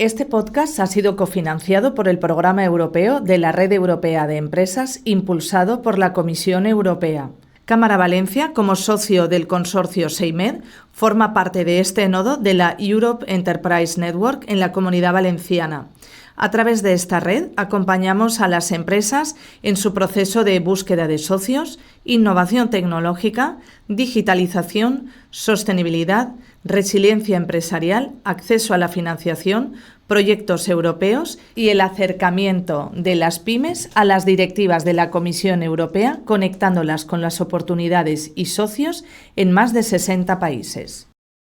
Este podcast ha sido cofinanciado por el Programa Europeo de la Red Europea de Empresas, impulsado por la Comisión Europea. Cámara Valencia, como socio del consorcio SEIMED, forma parte de este nodo de la Europe Enterprise Network en la Comunidad Valenciana. A través de esta red acompañamos a las empresas en su proceso de búsqueda de socios, innovación tecnológica, digitalización, sostenibilidad, resiliencia empresarial, acceso a la financiación, proyectos europeos y el acercamiento de las pymes a las directivas de la Comisión Europea, conectándolas con las oportunidades y socios en más de 60 países.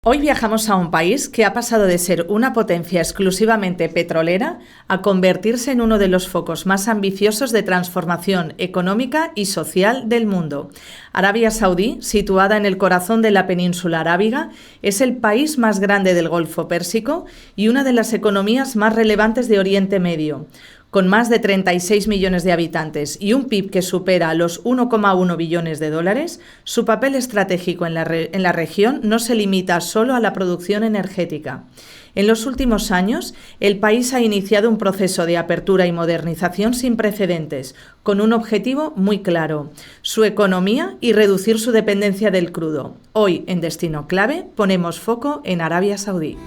Hoy viajamos a un país que ha pasado de ser una potencia exclusivamente petrolera a convertirse en uno de los focos más ambiciosos de transformación económica y social del mundo. Arabia Saudí, situada en el corazón de la península arábiga, es el país más grande del Golfo Pérsico y una de las economías más relevantes de Oriente Medio. Con más de 36 millones de habitantes y un PIB que supera los 1,1 billones de dólares, su papel estratégico en la región no se limita solo a la producción energética. En los últimos años, el país ha iniciado un proceso de apertura y modernización sin precedentes, con un objetivo muy claro: su economía y reducir su dependencia del crudo. Hoy, en Destino Clave, ponemos foco en Arabia Saudí.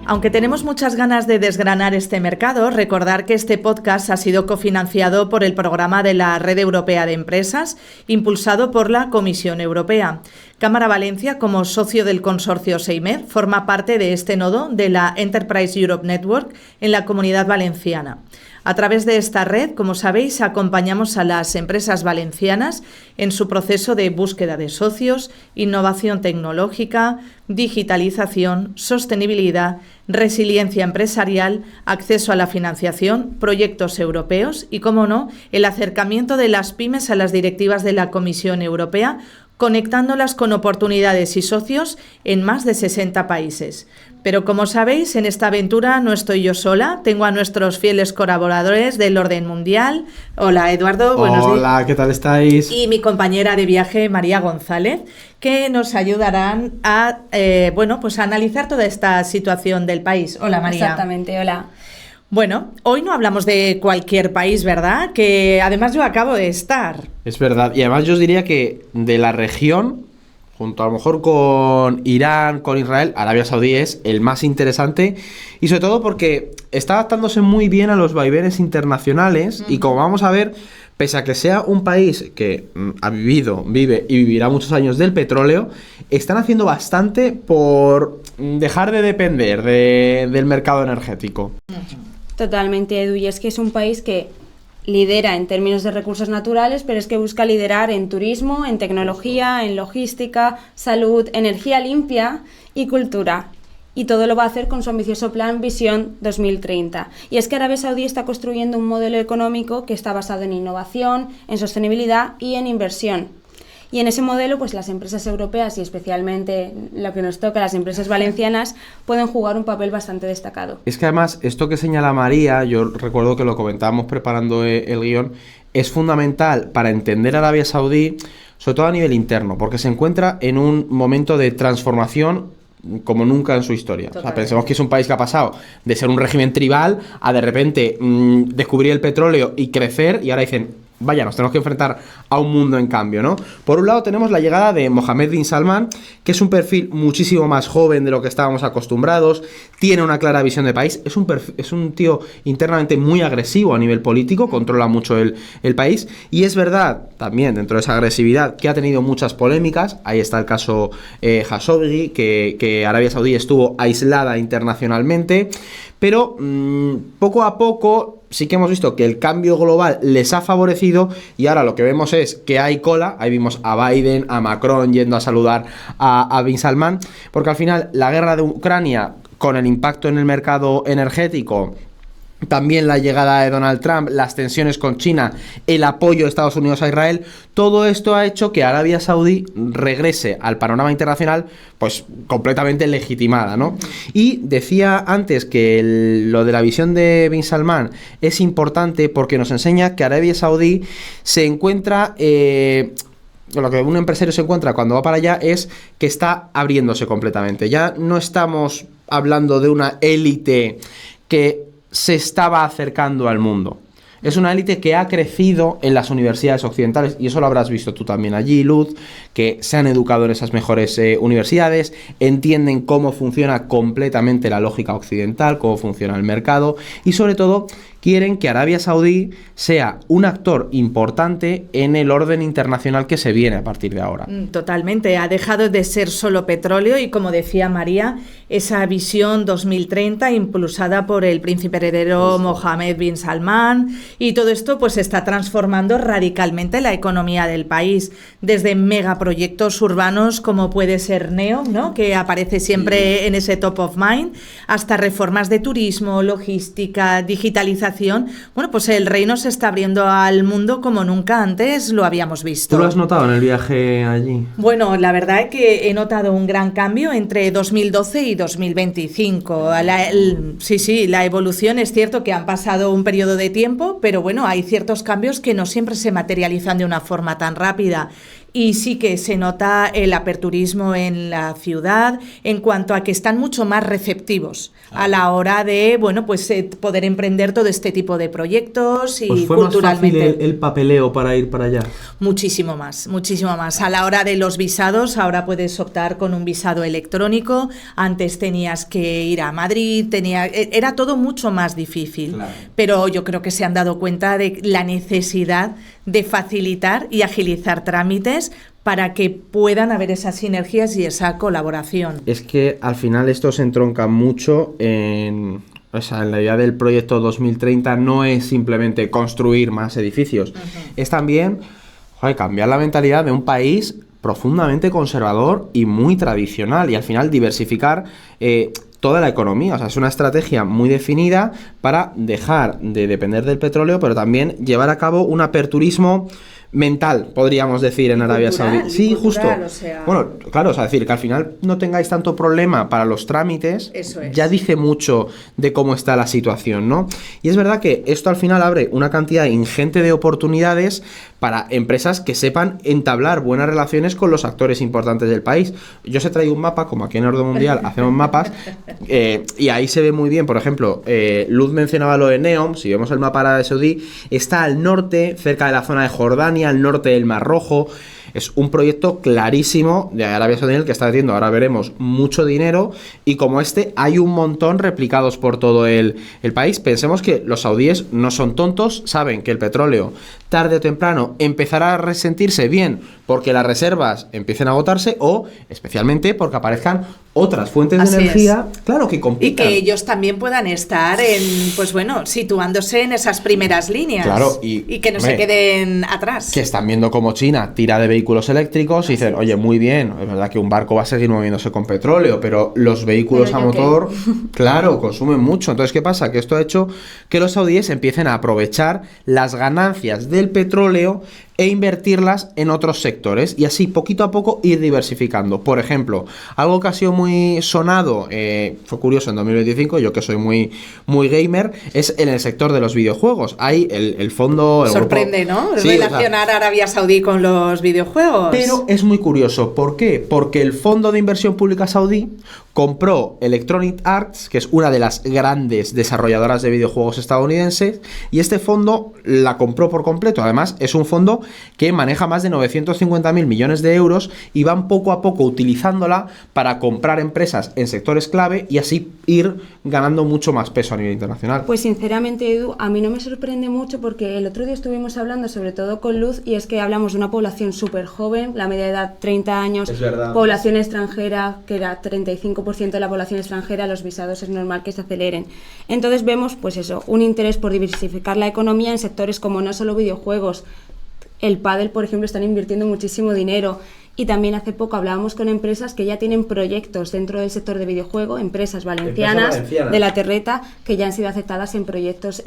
Aunque tenemos muchas ganas de desgranar este mercado, recordar que este podcast ha sido cofinanciado por el programa de la Red Europea de Empresas, impulsado por la Comisión Europea. Cámara Valencia, como socio del consorcio SEIMED, forma parte de este nodo de la Enterprise Europe Network en la Comunidad Valenciana. A través de esta red, como sabéis, acompañamos a las empresas valencianas en su proceso de búsqueda de socios, innovación tecnológica, digitalización, sostenibilidad, resiliencia empresarial, acceso a la financiación, proyectos europeos y, como no, el acercamiento de las pymes a las directivas de la Comisión Europea, conectándolas con oportunidades y socios en más de 60 países. Pero como sabéis, en esta aventura no estoy yo sola, tengo a nuestros fieles colaboradores del orden mundial. Hola Eduardo, buenos días. Hola, ¿qué tal estáis? Y mi compañera de viaje, María González, que nos ayudarán a analizar toda esta situación del país. Hola María. Exactamente, hola. Bueno, hoy no hablamos de cualquier país, ¿verdad? Que además yo acabo de estar. Es verdad, y además yo os diría que de la región, junto a lo mejor con Irán, con Israel, Arabia Saudí es el más interesante, y sobre todo porque está adaptándose muy bien a los vaivenes internacionales, y como vamos a ver, pese a que sea un país que ha vivido, vive y vivirá muchos años del petróleo, están haciendo bastante por dejar de depender del mercado energético. Totalmente, Edu, y es que es un país que lidera en términos de recursos naturales, pero es que busca liderar en turismo, en tecnología, en logística, salud, energía limpia y cultura. Y todo lo va a hacer con su ambicioso plan Visión 2030. Y es que Arabia Saudí está construyendo un modelo económico que está basado en innovación, en sostenibilidad y en inversión. Y en ese modelo, pues las empresas europeas y especialmente lo que nos toca, las empresas valencianas, pueden jugar un papel bastante destacado. Es que además, esto que señala María, yo recuerdo que lo comentábamos preparando el guión, es fundamental para entender Arabia Saudí, sobre todo a nivel interno, porque se encuentra en un momento de transformación como nunca en su historia. O sea, pensemos que es un país que ha pasado de ser un régimen tribal a de repente descubrir el petróleo y crecer, y ahora dicen: vaya, nos tenemos que enfrentar a un mundo en cambio, ¿no? Por un lado tenemos la llegada de Mohammed bin Salman, que es un perfil muchísimo más joven de lo que estábamos acostumbrados, tiene una clara visión de país, es un tío internamente muy agresivo a nivel político, controla mucho el país, y es verdad, también dentro de esa agresividad, que ha tenido muchas polémicas. Ahí está el caso Khashoggi, que Arabia Saudí estuvo aislada internacionalmente, pero poco a poco sí que hemos visto que el cambio global les ha favorecido, y ahora lo que vemos es que hay cola. Ahí vimos a Biden, a Macron yendo a saludar a bin Salman, porque al final la guerra de Ucrania, con el impacto en el mercado energético, también la llegada de Donald Trump, las tensiones con China, el apoyo de Estados Unidos a Israel, todo esto ha hecho que Arabia Saudí regrese al panorama internacional pues completamente legitimada, ¿no? Y decía antes que lo de la visión de bin Salman es importante porque nos enseña que Arabia Saudí se encuentra lo que un empresario se encuentra cuando va para allá es que está abriéndose completamente. Ya no estamos hablando de una élite que se estaba acercando al mundo. Es una élite que ha crecido en las universidades occidentales, y eso lo habrás visto tú también allí, Luz, que se han educado en esas mejores universidades, entienden cómo funciona completamente la lógica occidental, cómo funciona el mercado, y sobre todo quieren que Arabia Saudí sea un actor importante en el orden internacional que se viene a partir de ahora. Totalmente, ha dejado de ser solo petróleo y, como decía María, esa visión 2030 impulsada por el príncipe heredero Mohammed bin Salman, y todo esto pues está transformando radicalmente la economía del país, desde megaproyectos urbanos como puede ser NEOM, ¿no?, que aparece siempre en ese top of mind, hasta reformas de turismo, logística, digitalización. Bueno, pues el reino se está abriendo al mundo como nunca antes lo habíamos visto. ¿Tú lo has notado en el viaje allí? Bueno, la verdad es que he notado un gran cambio entre 2012 y 2025. La evolución, es cierto que han pasado un periodo de tiempo, pero bueno, hay ciertos cambios que no siempre se materializan de una forma tan rápida. Y sí que se nota el aperturismo en la ciudad en cuanto a que están mucho más receptivos a la hora de, bueno, pues poder emprender todo este tipo de proyectos y pues fue culturalmente. Más fácil el papeleo para ir para allá. Muchísimo más, muchísimo más. A la hora de los visados, ahora puedes optar con un visado electrónico. Antes tenías que ir a Madrid, era todo mucho más difícil. Claro. Pero yo creo que se han dado cuenta de la necesidad de facilitar y agilizar trámites para que puedan haber esas sinergias y esa colaboración. Es que al final esto se entronca mucho en la idea del proyecto 2030. No es simplemente construir más edificios, es también cambiar la mentalidad de un país profundamente conservador y muy tradicional, y al final diversificar toda la economía. O sea, es una estrategia muy definida para dejar de depender del petróleo, pero también llevar a cabo un aperturismo mental, podríamos decir, en Arabia Saudí. Sí, justo. O sea... Bueno, claro, o sea, decir que al final no tengáis tanto problema para los trámites, eso es. Ya dice mucho de cómo está la situación, ¿no? Y es verdad que esto al final abre una cantidad ingente de oportunidades para empresas que sepan entablar buenas relaciones con los actores importantes del país. Yo os he traído un mapa, como aquí en Orden Mundial hacemos mapas, y ahí se ve muy bien, por ejemplo, Luz mencionaba lo de NEOM. Si vemos el mapa de Arabia Saudí, está al norte, cerca de la zona de Jordania, al norte del Mar Rojo. Es un proyecto clarísimo de Arabia Saudí en el que está metiendo, ahora veremos, mucho dinero, y como este hay un montón replicados por todo el país. Pensemos que los saudíes no son tontos, saben que el petróleo tarde o temprano empezará a resentirse, bien porque las reservas empiecen a agotarse, o especialmente porque aparezcan otras fuentes de energía, claro, que compitan. Y que ellos también puedan estar situándose en esas primeras líneas. Claro, y que no se queden atrás. Que están viendo cómo China tira de vehículos eléctricos y dicen, oye, muy bien, es verdad que un barco va a seguir moviéndose con petróleo, pero los vehículos a motor, claro, consumen mucho. Entonces, ¿qué pasa? Que esto ha hecho que los saudíes empiecen a aprovechar las ganancias del petróleo e invertirlas en otros sectores, y así poquito a poco ir diversificando. Por ejemplo, algo que ha sido muy sonado, fue curioso en 2025, yo que soy muy gamer, es en el sector de los videojuegos. Hay el fondo... Sorprende, grupo, ¿no? Sí, relacionar a Arabia Saudí con los videojuegos. Pero es muy curioso. ¿Por qué? Porque el Fondo de Inversión Pública Saudí compró Electronic Arts, que es una de las grandes desarrolladoras de videojuegos estadounidenses, y este fondo la compró por completo. Además, es un fondo que maneja más de 950.000 millones de euros, y van poco a poco utilizándola para comprar empresas en sectores clave y así ir ganando mucho más peso a nivel internacional. Pues sinceramente, Edu, a mí no me sorprende mucho, porque el otro día estuvimos hablando sobre todo con Luz, y es que hablamos de una población súper joven, la media de edad 30 años, población extranjera, que era 35% de la población extranjera, los visados es normal que se aceleren. Entonces vemos, pues eso, un interés por diversificar la economía en sectores como no solo videojuegos. El pádel, por ejemplo, están invirtiendo muchísimo dinero, y también hace poco hablábamos con empresas que ya tienen proyectos dentro del sector de videojuego, empresas valencianas de la terreta que ya han sido aceptadas en proyectos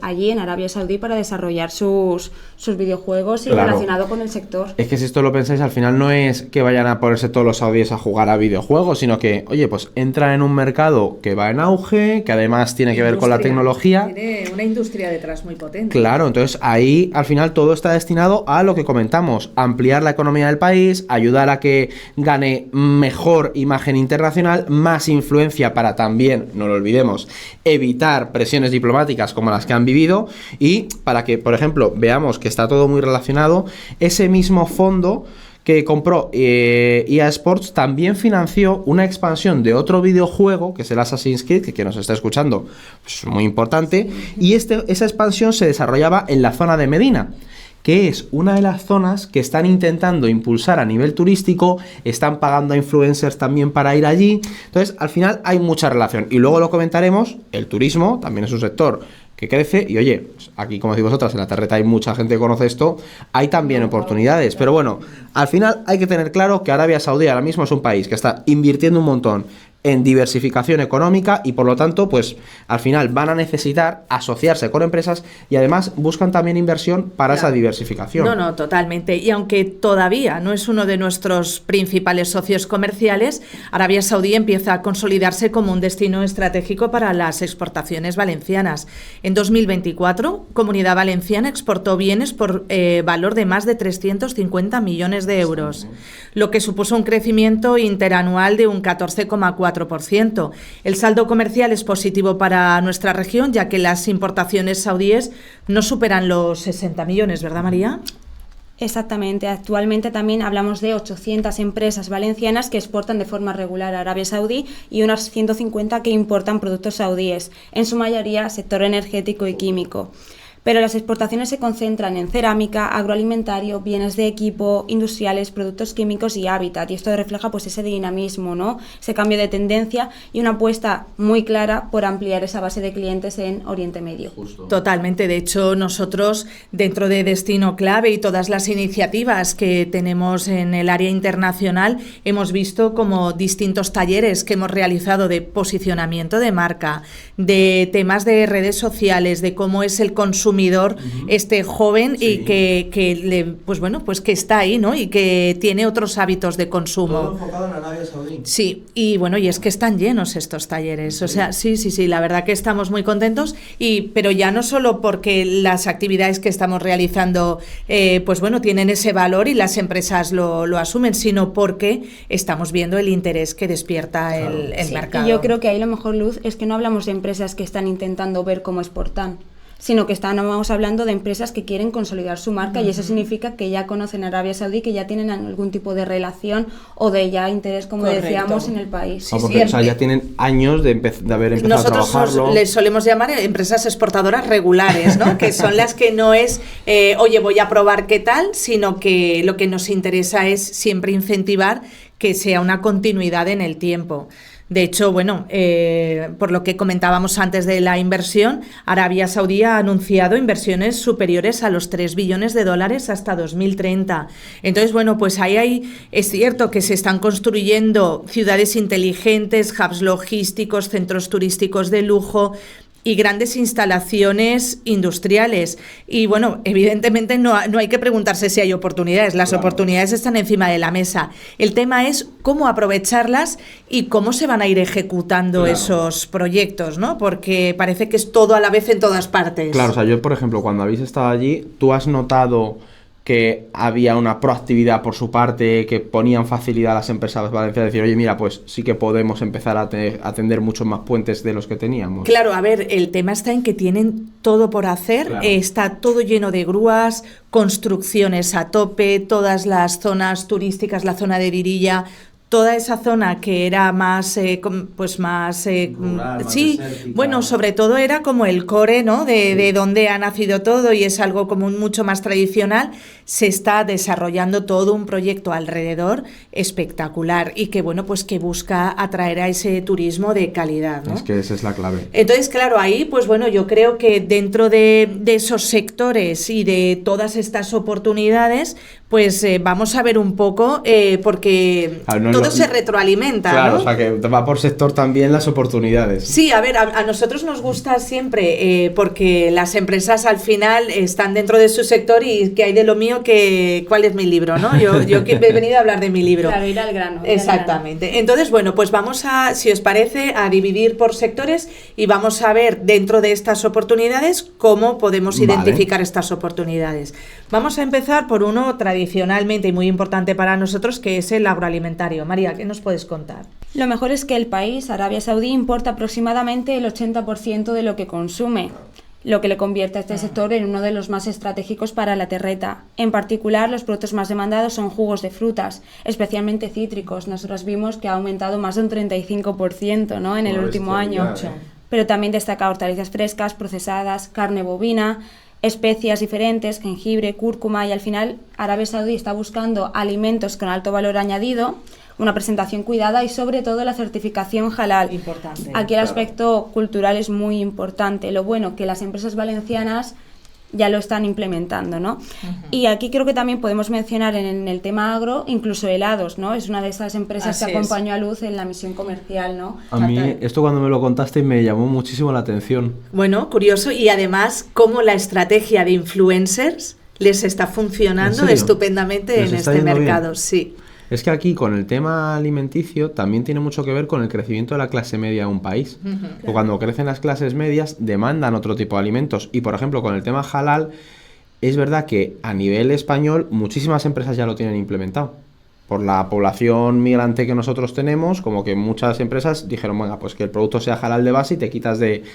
allí en Arabia Saudí para desarrollar sus videojuegos y relacionado con el sector. Es que si esto lo pensáis, al final no es que vayan a ponerse todos los saudíes a jugar a videojuegos, sino que, oye, pues entran en un mercado que va en auge, que además tiene que ver con la tecnología. Tiene una industria detrás muy potente. Claro, entonces ahí al final todo está destinado a lo que comentamos, ampliar la economía del país, ayudar a que gane mejor imagen internacional, más influencia para también, no lo olvidemos, evitar presiones diplomáticas como las que han vivido y para que, por ejemplo, veamos que está todo muy relacionado, ese mismo fondo que compró EA Sports también financió una expansión de otro videojuego, que es el Assassin's Creed, que nos está escuchando, pues muy importante, y esa expansión se desarrollaba en la zona de Medina, que es una de las zonas que están intentando impulsar a nivel turístico, están pagando a influencers también para ir allí, entonces al final hay mucha relación, y luego lo comentaremos, el turismo también es un sector que crece, y oye, aquí como decís vosotras, en la terreta hay mucha gente que conoce esto, hay también oportunidades, pero bueno, al final hay que tener claro que Arabia Saudí ahora mismo es un país que está invirtiendo un montón en diversificación económica y por lo tanto, pues al final van a necesitar asociarse con empresas y además buscan también inversión para esa diversificación. No, totalmente. Y aunque todavía no es uno de nuestros principales socios comerciales, Arabia Saudí empieza a consolidarse como un destino estratégico para las exportaciones valencianas. En 2024, Comunidad Valenciana exportó bienes por valor de más de 350 millones de euros, lo que supuso un crecimiento interanual de un 14,4%. El saldo comercial es positivo para nuestra región, ya que las importaciones saudíes no superan los 60 millones, ¿verdad, María? Exactamente. Actualmente también hablamos de 800 empresas valencianas que exportan de forma regular a Arabia Saudí y unas 150 que importan productos saudíes, en su mayoría sector energético y químico. Pero las exportaciones se concentran en cerámica, agroalimentario, bienes de equipo, industriales, productos químicos y hábitat. Y esto refleja pues ese dinamismo, ¿no? Ese cambio de tendencia y una apuesta muy clara por ampliar esa base de clientes en Oriente Medio. Justo. Totalmente. De hecho, nosotros dentro de Destino Clave y todas las iniciativas que tenemos en el área internacional hemos visto como distintos talleres que hemos realizado de posicionamiento de marca, de temas de redes sociales, de cómo es el consumidor joven y que está ahí, ¿no? Y que tiene otros hábitos de consumo. Todo enfocado en Arabia Saudí. Sí, y bueno, y es que están llenos estos talleres. O sea, sí, la verdad que estamos muy contentos, pero ya no solo porque las actividades que estamos realizando tienen ese valor y las empresas lo asumen, sino porque estamos viendo el interés que despierta el mercado. Y yo creo que ahí lo mejor, Luz, es que no hablamos de empresas que están intentando ver cómo exportan, sino que estamos hablando de empresas que quieren consolidar su marca y eso significa que ya conocen a Arabia Saudí, que ya tienen algún tipo de relación o de ya interés, como decíamos, en el país. Ya tienen años de haber empezado a trabajarlo. Nosotros les solemos llamar empresas exportadoras regulares, ¿no? Que son las que no es, oye, voy a probar qué tal, sino que lo que nos interesa es siempre incentivar que sea una continuidad en el tiempo. De hecho, por lo que comentábamos antes de la inversión, Arabia Saudí ha anunciado inversiones superiores a los 3 billones de dólares hasta 2030. Entonces, pues ahí es cierto que se están construyendo ciudades inteligentes, hubs logísticos, centros turísticos de lujo y grandes instalaciones industriales. Y evidentemente no hay que preguntarse si hay oportunidades. Las oportunidades están encima de la mesa. El tema es cómo aprovecharlas y cómo se van a ir ejecutando esos proyectos, ¿no? Porque parece que es todo a la vez en todas partes. Claro, o sea, yo, por ejemplo, cuando habéis estado allí, ¿tú has notado que había una proactividad por su parte, que ponían facilidad a las empresas valencianas, decir, oye, mira, pues sí que podemos empezar a atender muchos más puentes de los que teníamos? Claro, a ver, el tema está en que tienen todo por hacer, está todo lleno de grúas, construcciones a tope, todas las zonas turísticas, la zona de Virilla, toda esa zona que era más, rural, más desértica. Sobre todo era como el core, ¿no? De donde ha nacido todo y es algo como mucho más tradicional. Se está desarrollando todo un proyecto alrededor espectacular y que, que busca atraer a ese turismo de calidad, ¿no? Es que esa es la clave. Entonces, claro, ahí, yo creo que dentro de esos sectores y de todas estas oportunidades, Pues vamos a ver un poco, porque todo se retroalimenta, claro, ¿no? O sea, que va por sector también las oportunidades. Sí, a ver, a nosotros nos gusta siempre, porque las empresas al final están dentro de su sector y que hay de lo mío, ¿cuál es mi libro, ¿no? Yo he venido a hablar de mi libro. Claro, ir al grano. Exactamente. Entonces, bueno, pues vamos a, si os parece, a dividir por sectores y vamos a ver dentro de estas oportunidades cómo podemos identificar estas oportunidades. Vamos a empezar por uno tradicionalmente y muy importante para nosotros, que es el agroalimentario. María, ¿qué nos puedes contar? Lo mejor es que el país, Arabia Saudí, importa aproximadamente el 80% de lo que consume, lo que le convierte a este sector en uno de los más estratégicos para la terreta. En particular, los productos más demandados son jugos de frutas, especialmente cítricos. Nosotros vimos que ha aumentado más de un 35%, ¿no?, en el último año. Pero también destaca hortalizas frescas, procesadas, carne bovina, especias diferentes, jengibre, cúrcuma, y al final Arabia Saudí está buscando alimentos con alto valor añadido, una presentación cuidada y sobre todo la certificación halal. Importante. Aquí el aspecto cultural es muy importante. Lo bueno que las empresas valencianas ya lo están implementando, ¿no? Y aquí creo que también podemos mencionar en el tema agro, incluso helados, ¿no? Es una de esas empresas que acompañó a Luz en la misión comercial, ¿no? A mí esto cuando me lo contaste me llamó muchísimo la atención. Bueno, curioso, y además cómo la estrategia de influencers les está funcionando estupendamente en este mercado, sí. Es que aquí con el tema alimenticio también tiene mucho que ver con el crecimiento de la clase media de un país. O cuando crecen las clases medias demandan otro tipo de alimentos. Y por ejemplo con el tema halal, es verdad que a nivel español muchísimas empresas ya lo tienen implementado. Por la población migrante que nosotros tenemos, como que muchas empresas dijeron, venga, pues que el producto sea halal de base y te quitas de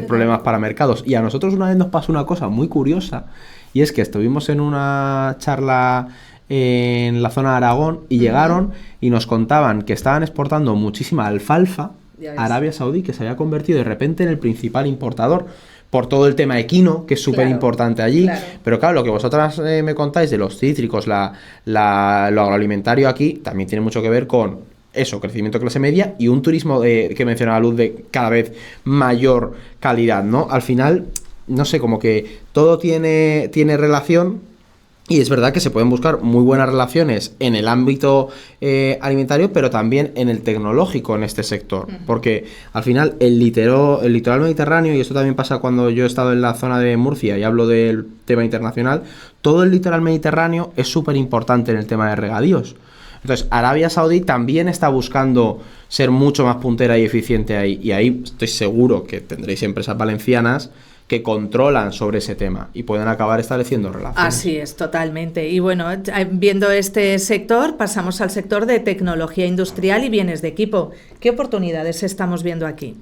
problemas para mercados. Y a nosotros una vez nos pasó una cosa muy curiosa, y es que estuvimos en una charla en la zona de Aragón y llegaron y nos contaban que estaban exportando muchísima alfalfa a Arabia Saudí, que se había convertido de repente en el principal importador por todo el tema equino, que es súper importante allí. Pero claro, lo que vosotras me contáis de los cítricos, lo agroalimentario aquí, también tiene mucho que ver con eso, crecimiento de clase media y un turismo que mencionaba Luz de cada vez mayor calidad, ¿no? Al final, no sé, como que todo tiene relación. Y es verdad que se pueden buscar muy buenas relaciones en el ámbito alimentario, pero también en el tecnológico en este sector. Porque al final el litoral mediterráneo, y esto también pasa cuando yo he estado en la zona de Murcia y hablo del tema internacional, todo el litoral mediterráneo es súper importante en el tema de regadíos. Entonces Arabia Saudí también está buscando ser mucho más puntera y eficiente ahí. Y ahí estoy seguro que tendréis empresas valencianas que controlan sobre ese tema y pueden acabar estableciendo relaciones. Así es, totalmente. Y bueno, viendo este sector, pasamos al sector de tecnología industrial y bienes de equipo. ¿Qué oportunidades estamos viendo aquí?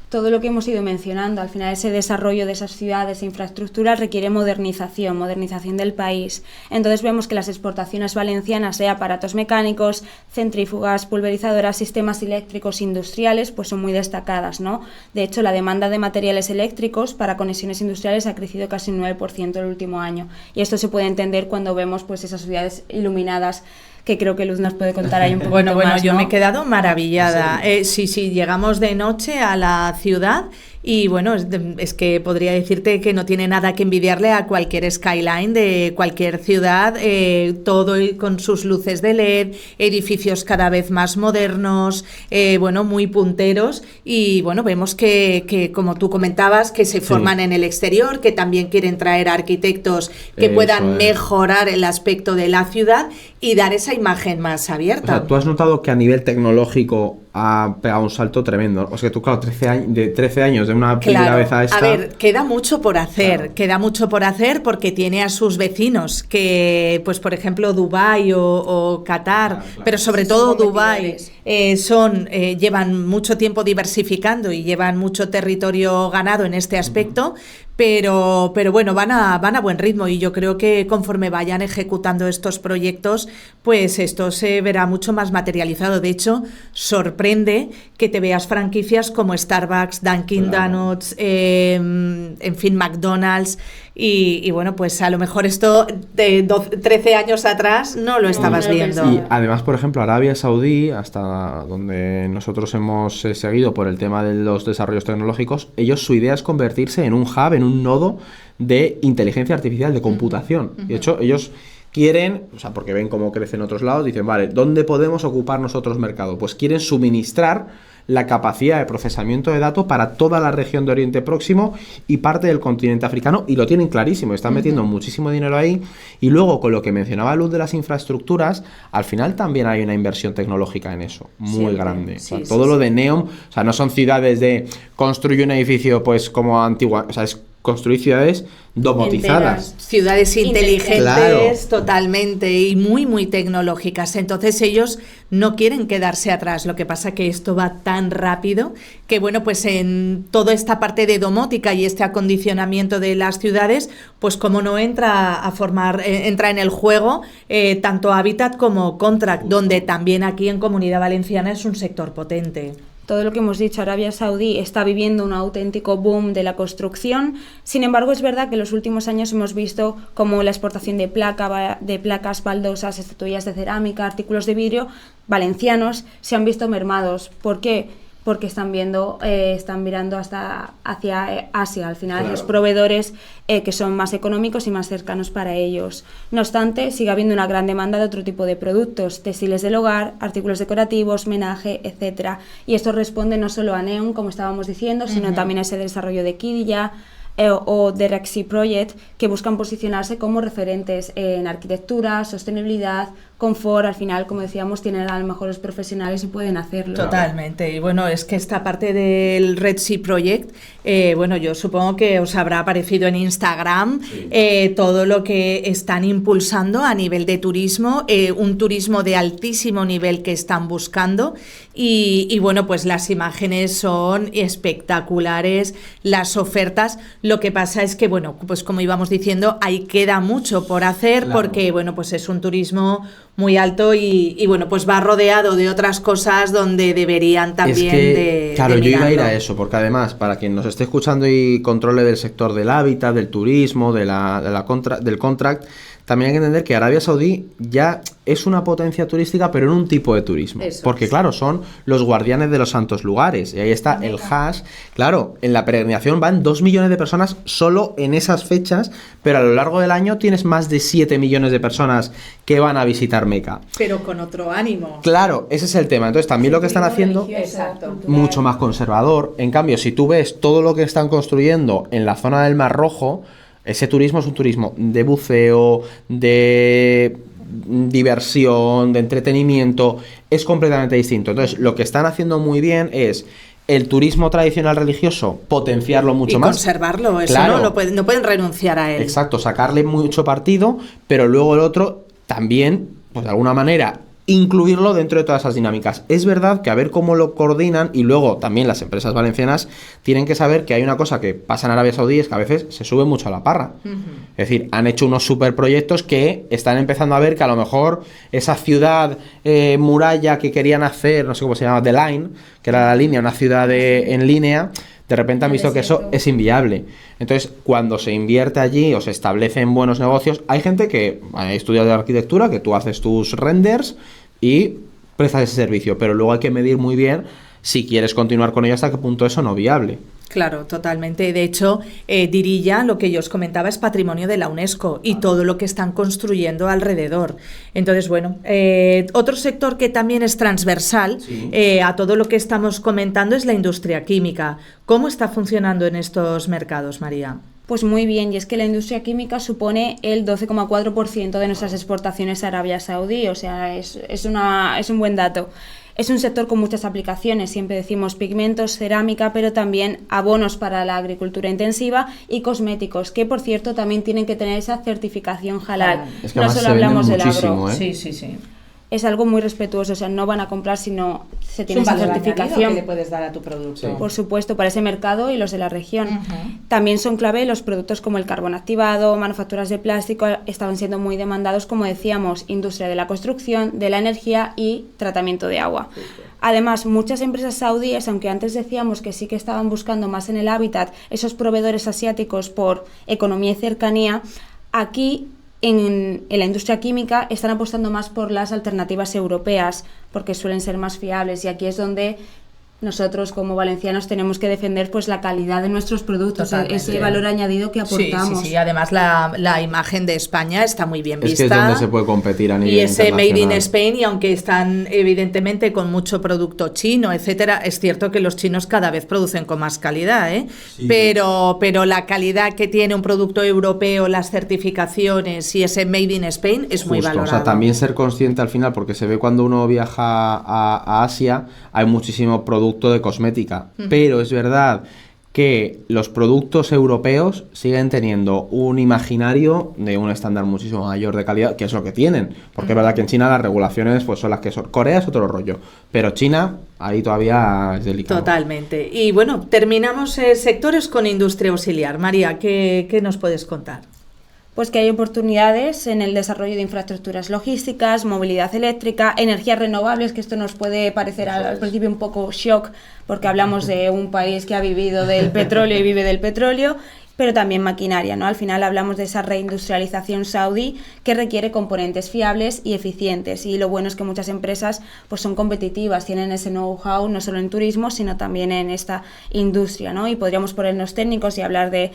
Todo lo que hemos ido mencionando, al final ese desarrollo de esas ciudades e infraestructuras requiere modernización del país. Entonces vemos que las exportaciones valencianas de aparatos mecánicos, centrífugas, pulverizadoras, sistemas eléctricos industriales, pues son muy destacadas, ¿no? De hecho, la demanda de materiales eléctricos para conexiones industriales ha crecido casi un 9% el último año. Y esto se puede entender cuando vemos pues esas ciudades iluminadas, que creo que Luz nos puede contar ahí un poquito más. Bueno, yo ¿no? me he quedado maravillada. Sí, llegamos de noche a la ciudad y bueno, es que podría decirte que no tiene nada que envidiarle a cualquier skyline de cualquier ciudad, todo con sus luces de LED, edificios cada vez más modernos, bueno, muy punteros, y bueno, vemos que como tú comentabas, que se forman en el exterior, que también quieren traer arquitectos que puedan mejorar el aspecto de la ciudad y dar esa imagen más abierta. O sea, tú has notado que a nivel tecnológico ha pegado un salto tremendo. O sea, tú, claro, 13 años de una primera vez a esta... A ver, queda mucho por hacer, porque tiene a sus vecinos, que pues por ejemplo Dubái o Qatar, pero sobre todo Dubái, llevan mucho tiempo diversificando y llevan mucho territorio ganado en este aspecto. Pero bueno, van a buen ritmo, y yo creo que conforme vayan ejecutando estos proyectos, pues esto se verá mucho más materializado. De hecho, sorprende que te veas franquicias como Starbucks, Dunkin' Donuts, en fin, McDonald's, y bueno, pues a lo mejor esto de 13 años atrás no lo estabas viendo. Y además, por ejemplo, Arabia Saudí, hasta donde nosotros hemos seguido por el tema de los desarrollos tecnológicos, su idea es convertirse en un hub, en un nodo de inteligencia artificial, de computación. De hecho, ellos quieren, o sea, porque ven cómo crece en otros lados, dicen, vale, ¿dónde podemos ocupar nosotros mercado? Pues quieren suministrar la capacidad de procesamiento de datos para toda la región de Oriente Próximo y parte del continente africano, y lo tienen clarísimo, están metiendo muchísimo dinero ahí. Y luego, con lo que mencionaba Luz de las infraestructuras, al final también hay una inversión tecnológica en eso, muy grande. Sí, o sea, todo lo de NEOM, o sea, no son ciudades de construir un edificio pues como antigua, o sea, es construir ciudades domotizadas. Ciudades inteligentes, Claro. totalmente, y muy, muy tecnológicas. Entonces ellos no quieren quedarse atrás. Lo que pasa que esto va tan rápido que, bueno, pues en toda esta parte de domótica y este acondicionamiento de las ciudades, pues como no entra a formar, entra en el juego tanto Habitat como Contract, donde también aquí en Comunidad Valenciana es un sector potente. Todo lo que hemos dicho, Arabia Saudí está viviendo un auténtico boom de la construcción. Sin embargo, es verdad que en los últimos años hemos visto como la exportación de placas, baldosas, estatuillas de cerámica, artículos de vidrio valencianos se han visto mermados. ¿Por qué? Porque están mirando hacia Asia, al final, los proveedores que son más económicos y más cercanos para ellos. No obstante, sigue habiendo una gran demanda de otro tipo de productos, textiles del hogar, artículos decorativos, menaje, etcétera. Y esto responde no solo a NEOM, como estábamos diciendo, sino también a ese desarrollo de Qiddiya o de Red Sea Project, que buscan posicionarse como referentes en arquitectura, sostenibilidad, confort. Al final, como decíamos, tienen a los mejores profesionales y pueden hacerlo. Totalmente. Y bueno, es que esta parte del Red Sea Project, bueno, yo supongo que os habrá aparecido en Instagram todo lo que están impulsando a nivel de turismo, un turismo de altísimo nivel que están buscando y bueno, pues las imágenes son espectaculares, las ofertas. Lo que pasa es que, bueno, pues como íbamos diciendo, ahí queda mucho por hacer porque, bueno, pues es un turismo muy alto y bueno, pues va rodeado de otras cosas donde deberían también claro, de yo iba a ir mirarlo. a eso, porque además, para quien nos esté escuchando y controle del sector del hábitat, del turismo, del contract, también hay que entender que Arabia Saudí ya es una potencia turística, pero en un tipo de turismo. Eso porque, es. claro, son los guardianes de los santos lugares. Y ahí está el Hajj. Claro, en la peregrinación van 2 millones de personas solo en esas fechas, pero a lo largo del año tienes más de 7 millones de personas que van a visitar Meca. Pero con otro ánimo. Claro, ese es el tema. Entonces, también lo que están haciendo... Exacto. mucho más conservador. En cambio, si tú ves todo lo que están construyendo en la zona del Mar Rojo, ese turismo es un turismo de buceo, de diversión, de entretenimiento, es completamente distinto. Entonces, lo que están haciendo muy bien es el turismo tradicional religioso, potenciarlo mucho y más. Conservarlo, eso Claro. no pueden renunciar a él. Exacto, sacarle mucho partido, pero luego el otro también, pues de alguna manera, incluirlo dentro de todas esas dinámicas. Es verdad que a ver cómo lo coordinan, y luego también las empresas valencianas tienen que saber que hay una cosa que pasa en Arabia Saudí, es que a veces se sube mucho a la parra. Es decir, han hecho unos superproyectos que están empezando a ver que a lo mejor esa ciudad muralla que querían hacer, no sé cómo se llama, The Line, que era la línea, una ciudad en línea, de repente han visto que eso es inviable. Entonces, cuando se invierte allí o se establecen buenos negocios, hay gente que ha estudiado de arquitectura, que tú haces tus renders y prestas ese servicio, pero luego hay que medir muy bien si quieres continuar con ello hasta qué punto eso no es viable. Claro, totalmente. De hecho, Diriyah, lo que yo os comentaba, es patrimonio de la UNESCO y todo lo que están construyendo alrededor. Entonces, bueno, otro sector que también es transversal a todo lo que estamos comentando es la industria química. ¿Cómo está funcionando en estos mercados, María? Pues muy bien, y es que la industria química supone el 12,4% de nuestras exportaciones a Arabia Saudí, o sea, es un buen dato. Es un sector con muchas aplicaciones, siempre decimos pigmentos, cerámica, pero también abonos para la agricultura intensiva y cosméticos, que por cierto también tienen que tener esa certificación halal. Es que no además solo se venden hablamos del muchísimo, agro. Sí. Es algo muy respetuoso, o sea, no van a comprar si no se tiene Es un esa valor certificación. añadido que le puedes dar a tu producto. Sí. Por supuesto, para ese mercado y los de la región. También son clave los productos como el carbón activado, manufacturas de plástico, estaban siendo muy demandados, como decíamos, industria de la construcción, de la energía y tratamiento de agua. Además, muchas empresas saudíes, aunque antes decíamos que sí que estaban buscando más en el hábitat esos proveedores asiáticos por economía y cercanía, aquí en la industria química están apostando más por las alternativas europeas porque suelen ser más fiables, y aquí es donde nosotros como valencianos tenemos que defender pues la calidad de nuestros productos, Totalmente. ese valor añadido que aportamos. Sí. Además la imagen de España está muy bien vista. Es que es donde se puede competir a nivel y ese Made in internacional. Spain, y aunque están evidentemente con mucho producto chino, etcétera, es cierto que los chinos cada vez producen con más calidad, ¿eh? Sí. Pero la calidad que tiene un producto europeo, las certificaciones y ese Made in Spain es muy Justo, valorado. o sea, también ser consciente al final, porque se ve cuando uno viaja a Asia, hay muchísimo producto de cosmética, pero es verdad que los productos europeos siguen teniendo un imaginario de un estándar muchísimo mayor de calidad, que es lo que tienen, porque es verdad que en China las regulaciones pues son las que son. Corea es otro rollo, pero China ahí todavía es delicado. Totalmente. Y bueno, terminamos sectores con industria auxiliar. María, ¿qué nos puedes contar? Pues que hay oportunidades en el desarrollo de infraestructuras logísticas, movilidad eléctrica, energías renovables, que esto nos puede parecer al principio un poco shock, porque hablamos de un país que ha vivido del petróleo y vive del petróleo, pero también maquinaria, ¿no? Al final hablamos de esa reindustrialización saudí que requiere componentes fiables y eficientes, y lo bueno es que muchas empresas pues son competitivas, tienen ese know-how no solo en turismo, sino también en esta industria, ¿no? Y podríamos ponernos técnicos y hablar de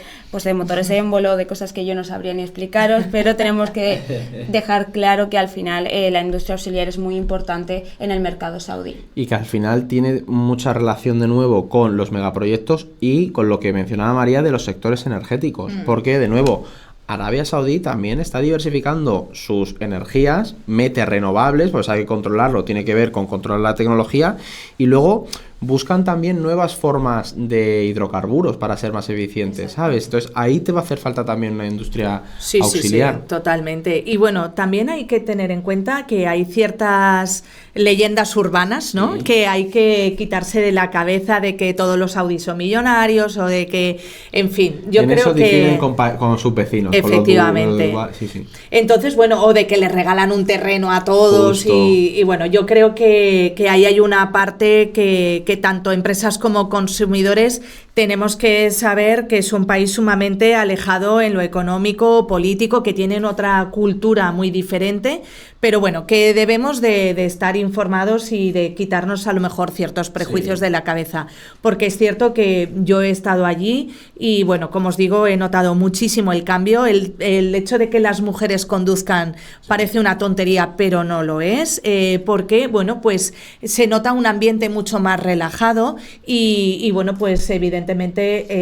motores de émbolo, de cosas que yo no sabría ni explicaros, pero tenemos que dejar claro que al final la industria auxiliar es muy importante en el mercado saudí. Y que al final tiene mucha relación de nuevo con los megaproyectos y con lo que mencionaba María de los sectores energéticos, porque de nuevo Arabia Saudí también está diversificando sus energías, mete renovables, pues hay que controlarlo, tiene que ver con controlar la tecnología, y luego buscan también nuevas formas de hidrocarburos para ser más eficientes, ¿sabes? Entonces ahí te va a hacer falta también una industria auxiliar. Sí, totalmente. Y bueno, también hay que tener en cuenta que hay ciertas leyendas urbanas, ¿no? Sí. Que hay que quitarse de la cabeza de que todos los saudíes son millonarios o de que, en fin, yo en creo eso que difieren con sus vecinos. efectivamente. Sí. Entonces, bueno, o de que le regalan un terreno a todos. Justo. Y bueno, yo creo que ahí hay una parte que tanto empresas como consumidores tenemos que saber que es un país sumamente alejado en lo económico, político, que tienen otra cultura muy diferente, pero bueno, que debemos de estar informados y de quitarnos a lo mejor ciertos prejuicios de la cabeza, porque es cierto que yo he estado allí y bueno, como os digo, he notado muchísimo el cambio, el hecho de que las mujeres conduzcan parece una tontería, pero no lo es, porque bueno, pues se nota un ambiente mucho más relajado y bueno, pues evidentemente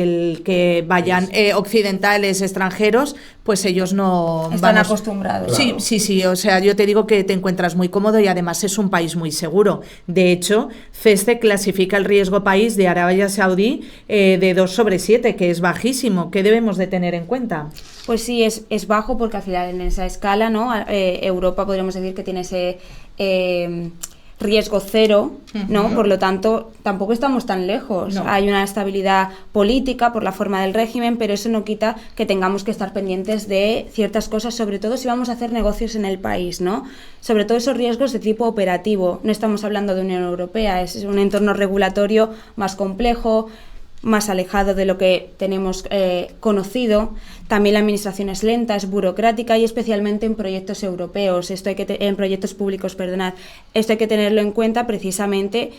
el que vayan occidentales, extranjeros, pues ellos no están acostumbrados. Sí, Claro. sí, o sea, yo te digo que te encuentras muy cómodo y además es un país muy seguro. De hecho, CESCE clasifica el riesgo país de Arabia Saudí de 2/7, que es bajísimo. ¿Qué debemos de tener en cuenta? Pues sí, es bajo porque al final en esa escala, ¿no? Europa podríamos decir que tiene ese riesgo cero, ¿no? Por lo tanto, tampoco estamos tan lejos. No. Hay una estabilidad política por la forma del régimen, pero eso no quita que tengamos que estar pendientes de ciertas cosas, sobre todo si vamos a hacer negocios en el país, ¿no? Sobre todo esos riesgos de tipo operativo. No estamos hablando de Unión Europea, es un entorno regulatorio más complejo, más alejado de lo que tenemos conocido. También la administración es lenta, es burocrática y especialmente en proyectos europeos, en proyectos públicos, perdonad. Esto hay que tenerlo en cuenta precisamente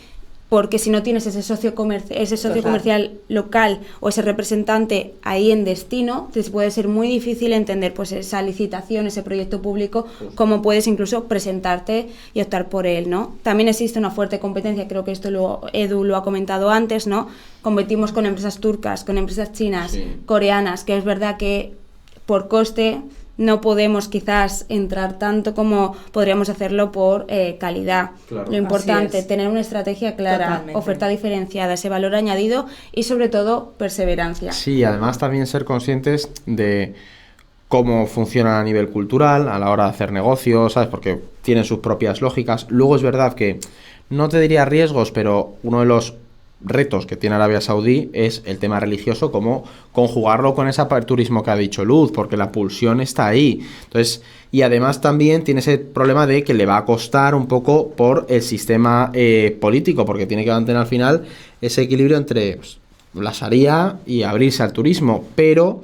porque si no tienes ese socio comercial local o ese representante ahí en destino, te puede ser muy difícil entender pues esa licitación, ese proyecto público, cómo puedes incluso presentarte y optar por él, ¿no? También existe una fuerte competencia, creo que esto Edu lo ha comentado antes, ¿no? Competimos con empresas turcas, con empresas chinas, coreanas, que es verdad que por coste no podemos quizás entrar tanto como podríamos hacerlo por calidad. Claro. Lo importante, Así es. tener una estrategia clara, Totalmente. oferta diferenciada, ese valor añadido y sobre todo perseverancia. Sí, además también ser conscientes de cómo funcionan a nivel cultural a la hora de hacer negocios, ¿sabes? Porque tienen sus propias lógicas. Luego es verdad que, no te diría riesgos, pero uno de los retos que tiene Arabia Saudí es el tema religioso, como conjugarlo con ese aperturismo que ha dicho Luz, porque la pulsión está ahí. Entonces, y además también tiene ese problema de que le va a costar un poco por el sistema político, porque tiene que mantener al final ese equilibrio entre pues, la Sharia y abrirse al turismo, pero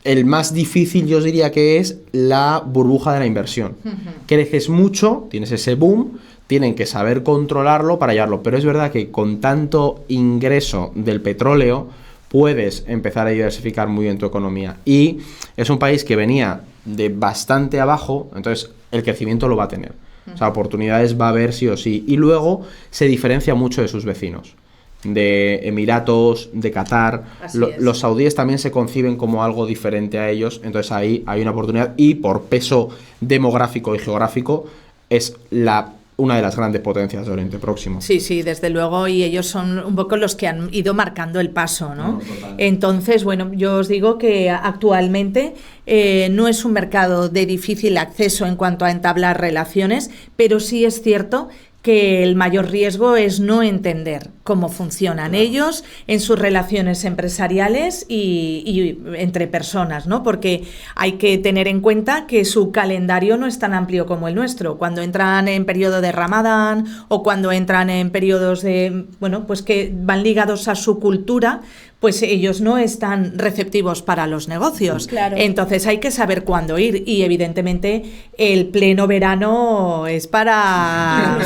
el más difícil yo os diría que es la burbuja de la inversión. Creces mucho, tienes ese boom, tienen que saber controlarlo para llevarlo. Pero es verdad que con tanto ingreso del petróleo puedes empezar a diversificar muy bien tu economía. Y es un país que venía de bastante abajo, entonces el crecimiento lo va a tener. O sea, oportunidades va a haber sí o sí. Y luego se diferencia mucho de sus vecinos, de Emiratos, de Qatar. Los saudíes también se conciben como algo diferente a ellos, entonces ahí hay una oportunidad. Y por peso demográfico y geográfico es una de las grandes potencias de Oriente Próximo. Sí, sí, desde luego, y ellos son un poco los que han ido marcando el paso, ¿no? Entonces, bueno, yo os digo que actualmente no es un mercado de difícil acceso en cuanto a entablar relaciones, pero sí es cierto que el mayor riesgo es no entender cómo funcionan ellos en sus relaciones empresariales y entre personas, ¿no? Porque hay que tener en cuenta que su calendario no es tan amplio como el nuestro. Cuando entran en periodo de Ramadán o cuando entran en periodos de, bueno, pues que van ligados a su cultura, pues ellos no están receptivos para los negocios. Claro. Entonces hay que saber cuándo ir y evidentemente el pleno verano es para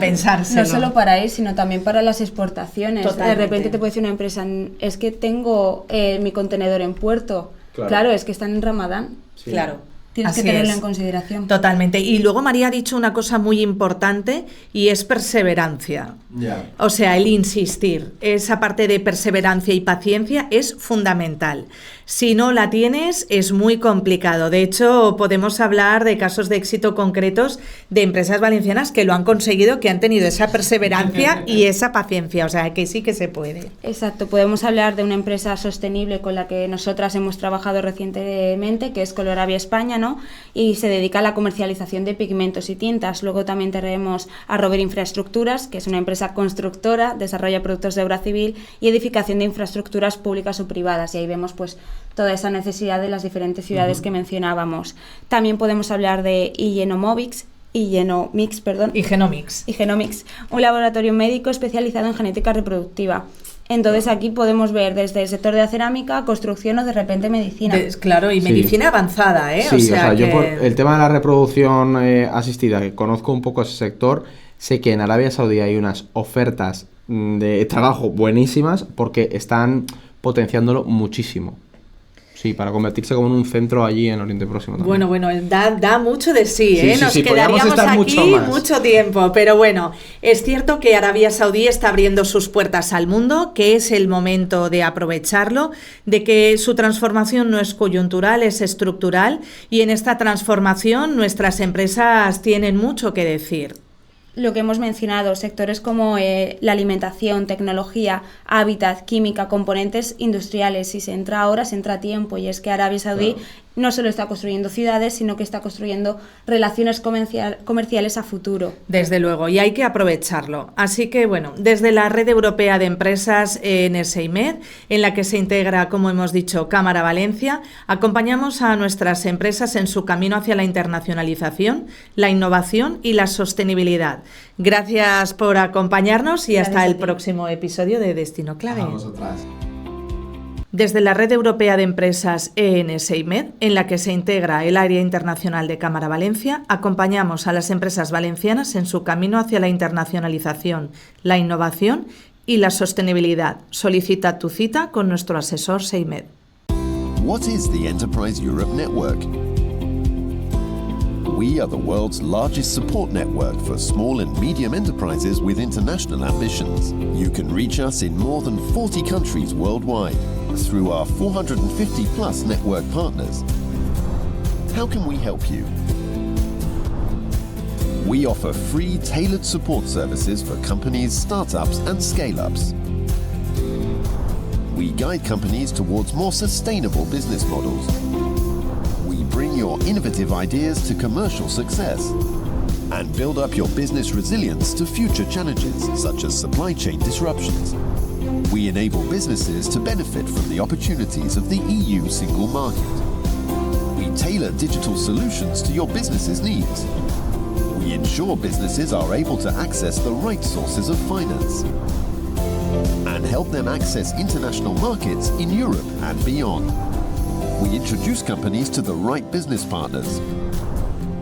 pensárselo. No solo para ir, sino también para las exportaciones. Totalmente. De repente te puede decir una empresa, es que tengo mi contenedor en puerto. Claro, es que están en Ramadán. Sí. Claro. Tienes Así que tenerlo es. en consideración. Totalmente. Y luego María ha dicho una cosa muy importante y es perseverancia. Ya. O sea, el insistir. Esa parte de perseverancia y paciencia es fundamental. Si no la tienes, es muy complicado. De hecho, podemos hablar de casos de éxito concretos de empresas valencianas que lo han conseguido, que han tenido esa perseverancia y esa paciencia. O sea, que sí que se puede. Exacto, podemos hablar de una empresa sostenible con la que nosotras hemos trabajado recientemente, que es Coloravia España, ¿no? Y se dedica a la comercialización de pigmentos y tintas. Luego también tenemos a Rober Infraestructuras, que es una empresa constructora, desarrolla productos de obra civil y edificación de infraestructuras públicas o privadas. Y ahí vemos pues toda esa necesidad de las diferentes ciudades que mencionábamos. También podemos hablar de Genomics, un laboratorio médico especializado en genética reproductiva. Entonces aquí podemos ver desde el sector de la cerámica, construcción o de repente medicina. Claro, y medicina avanzada, ¿eh? Sí, o sea yo que... por el tema de la reproducción asistida, que conozco un poco ese sector, sé que en Arabia Saudí hay unas ofertas de trabajo buenísimas porque están potenciándolo muchísimo. Sí, para convertirse como en un centro allí en Oriente Próximo también. Bueno, da mucho de sí, ¿eh? Sí, Nos podríamos quedaríamos estar aquí mucho tiempo, pero bueno, es cierto que Arabia Saudí está abriendo sus puertas al mundo, que es el momento de aprovecharlo, de que su transformación no es coyuntural, es estructural, y en esta transformación nuestras empresas tienen mucho que decir. Lo que hemos mencionado, sectores como la alimentación, tecnología, hábitat, química, componentes industriales. Si se entra ahora, se entra a tiempo. Y es que Arabia Saudí no solo está construyendo ciudades, sino que está construyendo relaciones comerciales a futuro. Desde luego, y hay que aprovecharlo. Así que, bueno, desde la Red Europea de Empresas NSIMED, en la que se integra, como hemos dicho, Cámara Valencia, acompañamos a nuestras empresas en su camino hacia la internacionalización, la innovación y la sostenibilidad. Gracias por acompañarnos y hasta el próximo episodio de Destino Clave. A vosotras. Desde la Red Europea de Empresas ENSIMED, en la que se integra el área internacional de Cámara Valencia, acompañamos a las empresas valencianas en su camino hacia la internacionalización, la innovación y la sostenibilidad. Solicita tu cita con nuestro asesor SEIMED. What is the Enterprise Europe Network? We are the world's largest support network for small and medium enterprises with international ambitions. You can reach us in more than 40 countries worldwide through our 450+ network partners. How can we help you? We offer free tailored support services for companies, startups and scale-ups. We guide companies towards more sustainable business models. We bring your innovative ideas to commercial success and build up your business resilience to future challenges such as supply chain disruptions. We enable businesses to benefit from the opportunities of the EU single market. We tailor digital solutions to your business's needs. We ensure businesses are able to access the right sources of finance and help them access international markets in Europe and beyond. We introduce companies to the right business partners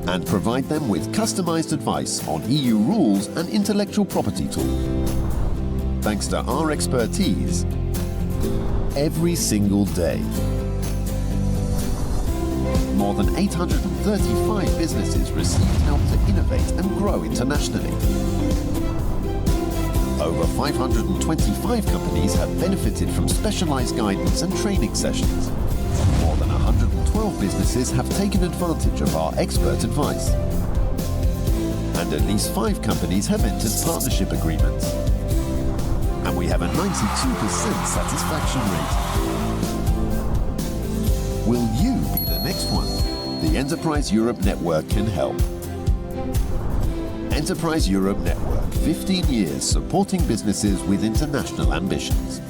and provide them with customized advice on EU rules and intellectual property law. Thanks to our expertise every single day. More than 835 businesses received help to innovate and grow internationally. Over 525 companies have benefited from specialized guidance and training sessions. More than 112 businesses have taken advantage of our expert advice. And at least 5 companies have entered partnership agreements. And we have a 92% satisfaction rate. Will you be the next one? The Enterprise Europe Network can help. Enterprise Europe Network, 15 years supporting businesses with international ambitions.